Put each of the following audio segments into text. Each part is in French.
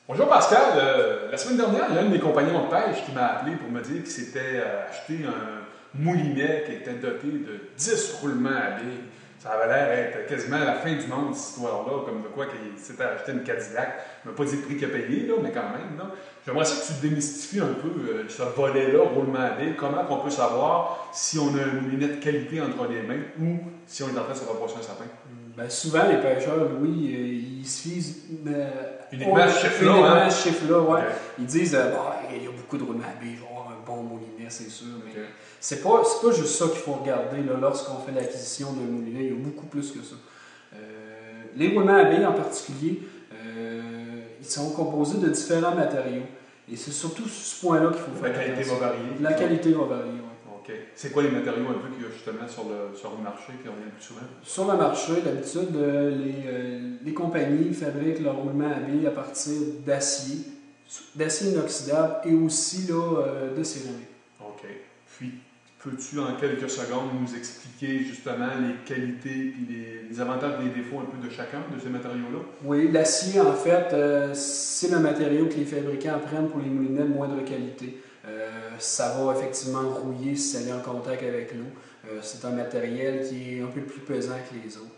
Bonjour Pascal, la semaine dernière, il y a un de mes compagnons de pêche qui m'a appelé pour me dire qu'il s'était acheté un moulinet qui était doté de 10 roulements à billes. Ça avait l'air d'être quasiment la fin du monde, cette histoire-là, comme de quoi qu'il s'était acheté une Cadillac. Il ne m'a pas dit le prix qu'il a payé, là, mais quand même. Là. J'aimerais ça que tu démystifies un peu ce volet-là, roulement à billes. Comment on peut savoir si on a un moulinet de qualité entre les mains ou si on est en train de se rapprocher un sapin? Ben, souvent, les pêcheurs, Louis, ils se fient uniquement à ce chiffre-là. Ouais. Okay. Ils disent il y a beaucoup de roulements à billes, je vais avoir un bon moulinet, c'est sûr. Mais c'est pas juste ça qu'il faut regarder là, lorsqu'on fait l'acquisition d'un moulinet. Il y a beaucoup plus que ça. Les roulements à billes en particulier, ils sont composés de différents matériaux. Et c'est surtout sur ce point-là qu'il faut faire attention. La qualité va varier. La qualité va varier, oui. OK. C'est quoi les matériaux un peu qu'il y a justement sur le marché qui reviennent le plus souvent? Sur le marché, d'habitude, les compagnies fabriquent leurs roulements à billes à partir d'acier inoxydable et aussi là, de céramique. OK. Puis, peux-tu en quelques secondes nous expliquer justement les qualités et les avantages et les défauts un peu de chacun de ces matériaux-là? Oui, l'acier, en fait, c'est le matériau que les fabricants prennent pour les moulinets de moindre qualité. Ça va effectivement rouiller si ça est en contact avec l'eau. C'est un matériel qui est un peu plus pesant que les autres.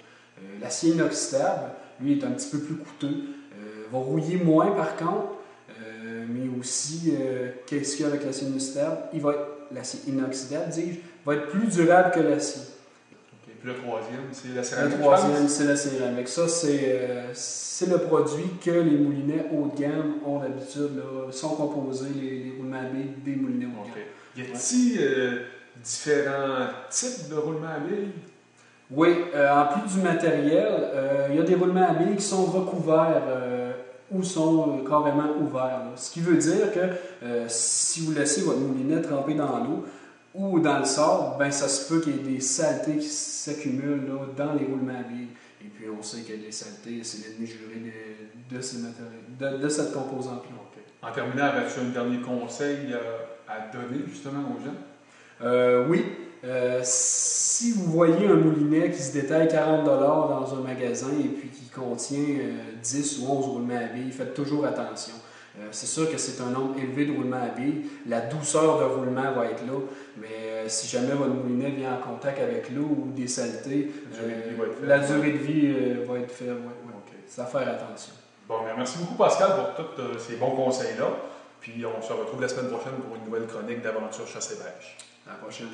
L'acier inoxydable, lui, est un petit peu plus coûteux. Va rouiller moins par contre, mais aussi, qu'est-ce qu'il y a avec l'acier inoxydable? L'acier inoxydable, dis-je, va être plus durable que l'acier. Okay. Puis le troisième, c'est la céramique. Le troisième, c'est la céramique. Ça, c'est le produit que les moulinets haut de gamme ont d'habitude, sont composés, les roulements à billes, des moulinets haut de gamme. Y a-t-il différents types de roulements à billes? Oui, en plus du matériel, il y a des roulements à billes qui sont recouverts ou sont carrément ouverts. Là. Ce qui veut dire que si vous laissez votre moulinet tremper dans l'eau ou dans le sable, ben ça se peut qu'il y ait des saletés qui s'accumulent dans les roulements à billes. Et puis on sait que les saletés, c'est l'ennemi juré de ces matériaux, de cette composante-là. Okay. En terminant, as-tu un dernier conseil à donner justement aux gens? Oui. Si vous voyez un moulinet qui se détaille 40$ dans un magasin et puis qui contient 10 ou 11 roulements à billes, faites toujours attention. C'est sûr que c'est un nombre élevé de roulements à billes. La douceur de roulement va être là, mais si jamais votre moulinet vient en contact avec l'eau ou des saletés, la durée de vie va être faible. Ouais. Okay. Ça va faire attention. Bon, merci beaucoup Pascal pour tous ces bons conseils-là. Puis on se retrouve la semaine prochaine pour une nouvelle chronique d'aventure chasse et pêche. À la prochaine.